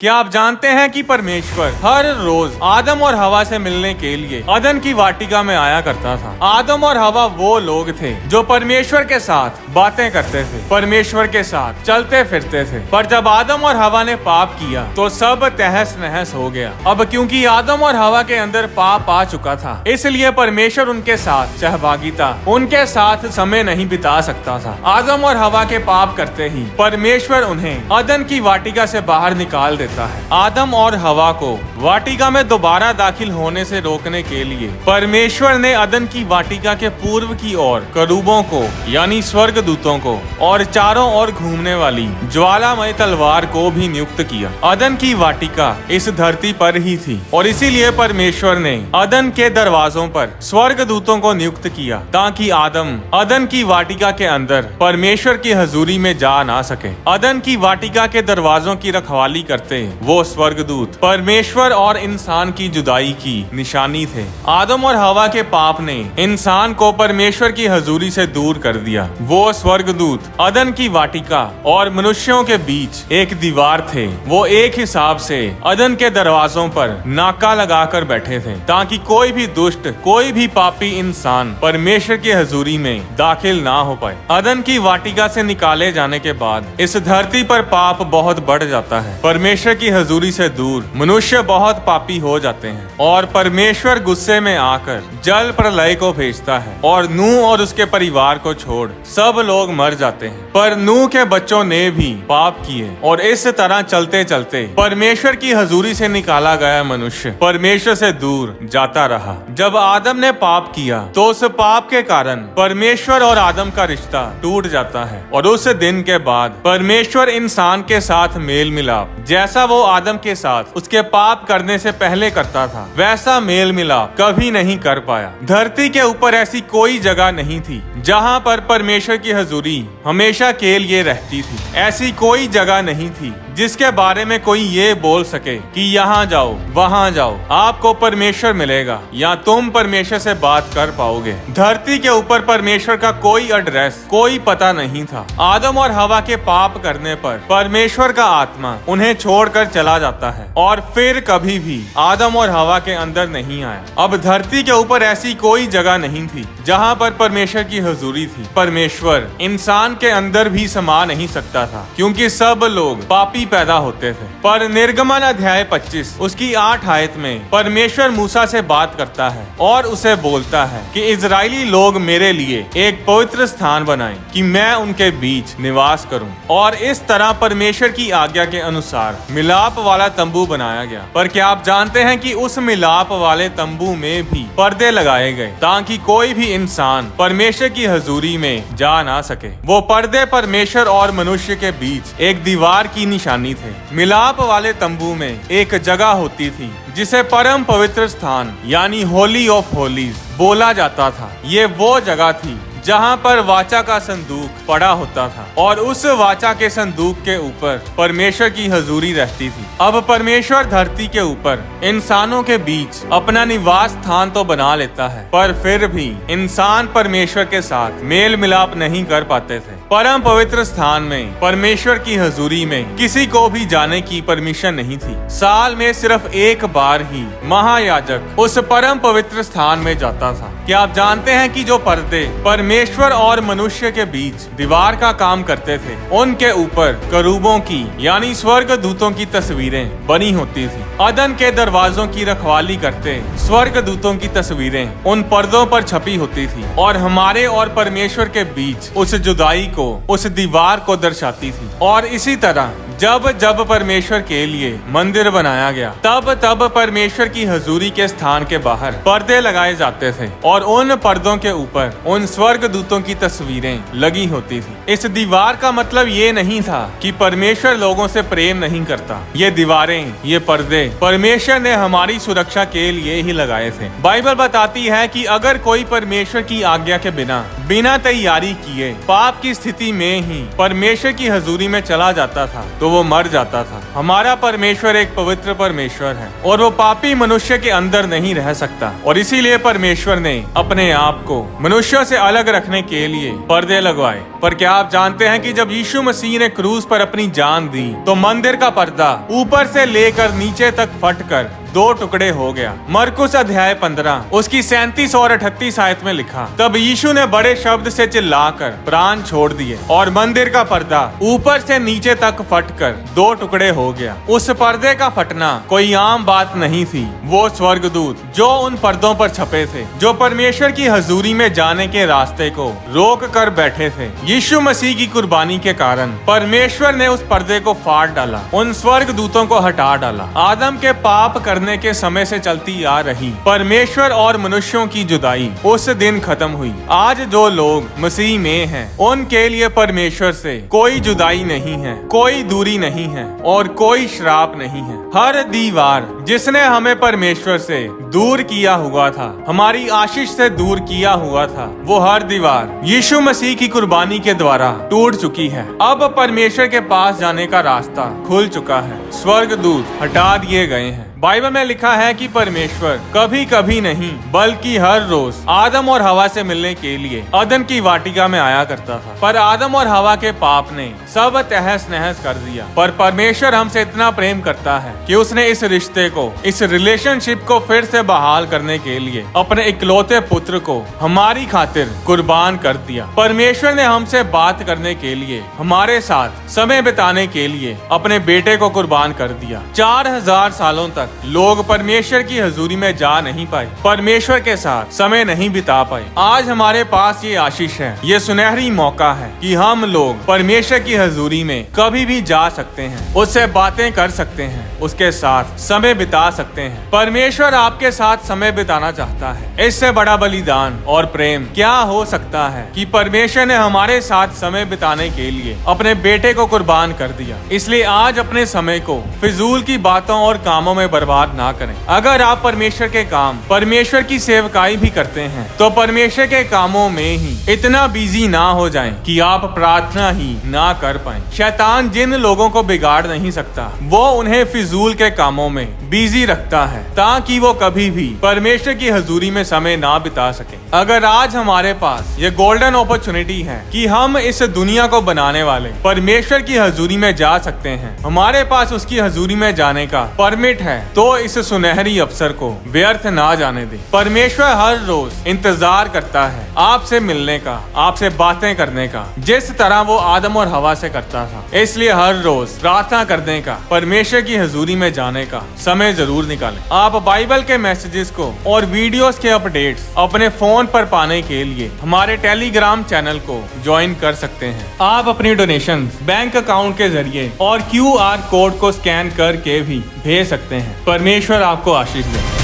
क्या आप जानते हैं कि परमेश्वर हर रोज आदम और हवा से मिलने के लिए अदन की वाटिका में आया करता था। आदम और हवा वो लोग थे जो परमेश्वर के साथ बातें करते थे, परमेश्वर के साथ चलते फिरते थे। पर जब आदम और हवा ने पाप किया तो सब तहस नहस हो गया। अब क्योंकि आदम और हवा के अंदर पाप आ चुका था, इसलिए परमेश्वर उनके साथ सहभागिता, उनके साथ समय नहीं बिता सकता था। आदम और हवा के पाप करते ही परमेश्वर उन्हें अदन की वाटिका से बाहर निकाल देता है। आदम और हवा को वाटिका में दोबारा दाखिल होने से रोकने के लिए परमेश्वर ने अदन की वाटिका के पूर्व की ओर करूबों को यानी स्वर्ग दूतों को और चारों ओर घूमने वाली ज्वालामय तलवार को भी नियुक्त किया। अदन की वाटिका इस धरती पर ही थी और इसीलिए परमेश्वर ने अदन के दरवाजों पर स्वर्ग दूतों को नियुक्त किया ताकि आदम अदन की वाटिका के अंदर परमेश्वर की हजूरी में जा ना सके। अदन की वाटिका के दरवाजों की रखवाली करते वो स्वर्गदूत परमेश्वर और इंसान की जुदाई की निशानी थे। आदम और हवा के पाप ने इंसान को परमेश्वर की हजूरी से दूर कर दिया। वो स्वर्गदूत अदन की वाटिका और मनुष्यों के बीच एक दीवार थे। वो एक हिसाब से अदन के दरवाजों पर नाका लगाकर बैठे थे ताकि कोई भी दुष्ट, कोई भी पापी इंसान परमेश्वर की हजूरी में दाखिल ना हो पाए। अदन की वाटिका से निकाले जाने के बाद इस धरती पर पाप बहुत बढ़ जाता है। परमेश्वर की हजूरी से दूर मनुष्य बहुत पापी हो जाते हैं और परमेश्वर गुस्से में आकर जल प्रलय को भेजता है और नूह और उसके परिवार को छोड़ सब लोग मर जाते हैं। पर नूह के बच्चों ने भी पाप किए और इस तरह चलते चलते परमेश्वर की हजूरी से निकाला गया मनुष्य परमेश्वर से दूर जाता रहा। जब आदम ने पाप किया तो उस पाप के कारण परमेश्वर और आदम का रिश्ता टूट जाता है और उस दिन के बाद परमेश्वर इंसान के साथ मेल मिलाप जैसा वो आदम के साथ उसके पाप करने से पहले करता था, वैसा मेल मिलाप कभी नहीं कर पाया। धरती के ऊपर ऐसी कोई जगह नहीं थी जहाँ पर परमेश्वर की हजूरी हमेशा के लिए रहती थी। ऐसी कोई जगह नहीं थी जिसके बारे में कोई ये बोल सके कि यहाँ जाओ, वहाँ जाओ, आपको परमेश्वर मिलेगा या तुम परमेश्वर से बात कर पाओगे। धरती के ऊपर परमेश्वर का कोई एड्रेस, कोई पता नहीं था। आदम और हवा के पाप करने पर परमेश्वर का आत्मा उन्हें छोड़कर चला जाता है और फिर कभी भी आदम और हवा के अंदर नहीं आया। अब धरती के ऊपर ऐसी कोई जगह नहीं थी जहाँ पर परमेश्वर की हजूरी थी। परमेश्वर इंसान के अंदर भी समा नहीं सकता था क्योंकि सब लोग पापी पैदा होते थे। पर निर्गमन अध्याय 25 उसकी 8 आयत में परमेश्वर मूसा से बात करता है और उसे बोलता है कि इजरायली लोग मेरे लिए एक पवित्र स्थान बनाएं कि मैं उनके बीच निवास करूं। और इस तरह परमेश्वर की आज्ञा के अनुसार मिलाप वाला तंबू बनाया गया। पर क्या आप जानते हैं कि उस मिलाप वाले तंबू में भी पर्दे लगाए गए ताकि कोई भी इंसान परमेश्वर की हजूरी में जा ना सके। वो पर्दे परमेश्वर और मनुष्य के बीच एक दीवार की निशानी थे। मिलाप वाले तंबू में एक जगह होती थी जिसे परम पवित्र स्थान यानी होली ऑफ होलीज बोला जाता था। ये वो जगह थी जहाँ पर वाचा का संदूक पड़ा होता था और उस वाचा के संदूक के ऊपर परमेश्वर की हजूरी रहती थी। अब परमेश्वर धरती के ऊपर इंसानों के बीच अपना निवास स्थान तो बना लेता है, पर फिर भी इंसान परमेश्वर के साथ मेल मिलाप नहीं कर पाते थे। परम पवित्र स्थान में परमेश्वर की हजूरी में किसी को भी जाने की परमिशन नहीं थी। साल में सिर्फ एक बार ही महायाजक उस परम पवित्र स्थान में जाता था। क्या आप जानते हैं कि जो पर्दे परमेश्वर और मनुष्य के बीच दीवार का काम करते थे, उनके ऊपर करूबों की यानी स्वर्ग दूतों की तस्वीरें बनी होती थी। अदन के दरवाजों की रखवाली करते स्वर्ग दूतों की तस्वीरें उन पर्दों पर छपी होती थी और हमारे और परमेश्वर के बीच उस जुदाई को, उस दीवार को दर्शाती थी। और इसी तरह जब जब परमेश्वर के लिए मंदिर बनाया गया तब तब परमेश्वर की हजूरी के स्थान के बाहर पर्दे लगाए जाते थे और उन पर्दों के ऊपर उन स्वर्ग दूतों की तस्वीरें लगी होती थी। इस दीवार का मतलब ये नहीं था कि परमेश्वर लोगों से प्रेम नहीं करता। ये दीवारें, ये पर्दे परमेश्वर ने हमारी सुरक्षा के लिए ही लगाए थे। बाइबल बताती है कि अगर कोई परमेश्वर की आज्ञा के बिना तैयारी किए पाप की स्थिति में ही परमेश्वर की हजूरी में चला जाता था तो वो मर जाता था। हमारा परमेश्वर एक पवित्र परमेश्वर है और वो पापी मनुष्य के अंदर नहीं रह सकता और इसीलिए परमेश्वर ने अपने आप को मनुष्यों से अलग रखने के लिए पर्दे लगवाए। पर क्या आप जानते हैं कि जब यीशु मसीह ने क्रूज पर अपनी जान दी तो मंदिर का पर्दा ऊपर से लेकर नीचे तक फटकर 2 टुकड़े हो गया। मरकुस अध्याय 15 उसकी 37 और 38 आयत में लिखा, तब यीशु ने बड़े शब्द से चिल्लाकर प्राण छोड़ दिए और मंदिर का पर्दा ऊपर से नीचे तक फटकर 2 टुकड़े हो गया। उस पर्दे का फटना कोई आम बात नहीं थी। वो स्वर्गदूत जो उन पर्दों पर छपे थे, जो परमेश्वर की हजूरी में जाने के रास्ते को रोक कर बैठे थे, यीशु मसीह की कुर्बानी के कारण परमेश्वर ने उस पर्दे को फाड़ डाला, उन स्वर्गदूतों को हटा डाला। आदम के पाप करने के समय से चलती आ रही परमेश्वर और मनुष्यों की जुदाई उस दिन खत्म हुई। आज जो लोग मसीह में हैं, उनके लिए परमेश्वर से कोई जुदाई नहीं है, कोई दूरी नहीं है और कोई श्राप नहीं है। हर दीवार जिसने हमें परमेश्वर से दूर किया हुआ था, हमारी आशीष से दूर किया हुआ था, वो हर दीवार यीशु मसीह की कुर्बानी के द्वारा टूट चुकी है। अब परमेश्वर के पास जाने का रास्ता खुल चुका है। स्वर्गदूत हटा दिए गए हैं। बाइबल में लिखा है कि परमेश्वर कभी कभी नहीं बल्कि हर रोज आदम और हवा से मिलने के लिए अदन की वाटिका में आया करता था, पर आदम और हवा के पाप ने सब तहस नहस कर दिया। पर परमेश्वर हमसे इतना प्रेम करता है कि उसने इस रिश्ते को, इस रिलेशनशिप को फिर से बहाल करने के लिए अपने इकलौते पुत्र को हमारी खातिर कुर्बान कर दिया। परमेश्वर ने हमसे बात करने के लिए, हमारे साथ समय बिताने के लिए अपने बेटे को कुर्बान कर दिया। 4000 सालों तक लोग परमेश्वर की हजूरी में जा नहीं पाए, परमेश्वर के साथ समय नहीं बिता पाए। आज हमारे पास ये आशीष है, ये सुनहरी मौका है कि हम लोग परमेश्वर की हजूरी में कभी भी जा सकते हैं, उससे बातें कर सकते हैं, उसके साथ समय बिता सकते हैं। परमेश्वर आपके साथ समय बिताना चाहता है। इससे बड़ा बलिदान और प्रेम क्या हो सकता है कि परमेश्वर ने हमारे साथ समय बिताने के लिए अपने बेटे को कुर्बान कर दिया। इसलिए आज अपने समय को फिजूल की बातों और कामों में बर्बाद ना करें। अगर आप परमेश्वर के काम, परमेश्वर की सेवकाई भी करते हैं, तो परमेश्वर के कामों में ही इतना बिजी ना हो जाएं कि आप प्रार्थना ही ना कर पाएं। शैतान जिन लोगों को बिगाड़ नहीं सकता, वो उन्हें फिजूल के कामों में बिजी रखता है ताकि वो कभी भी परमेश्वर की हजूरी में समय ना बिता सके। अगर आज हमारे पास ये गोल्डन अपॉर्चुनिटी है कि हम इस दुनिया को बनाने वाले परमेश्वर की हजूरी में जा सकते हैं, हमारे पास उसकी हजूरी में जाने का परमिट है, तो इस सुनहरी अवसर को व्यर्थ ना जाने दे। परमेश्वर हर रोज इंतजार करता है आपसे मिलने का, आपसे बातें करने का, जिस तरह वो आदम और हवा से करता था। इसलिए हर रोज प्रार्थना करने का, परमेश्वर की हजूरी में जाने का समय जरूर निकालें। आप बाइबल के मैसेजेस को और वीडियोस के अपडेट्स अपने फोन पर पाने के लिए हमारे टेलीग्राम चैनल को ज्वाइन कर सकते हैं। आप अपनी डोनेशन बैंक अकाउंट के जरिए और QR कोड को स्कैन करके भी भेज सकते हैं। परमेश्वर आपको आशीष दे।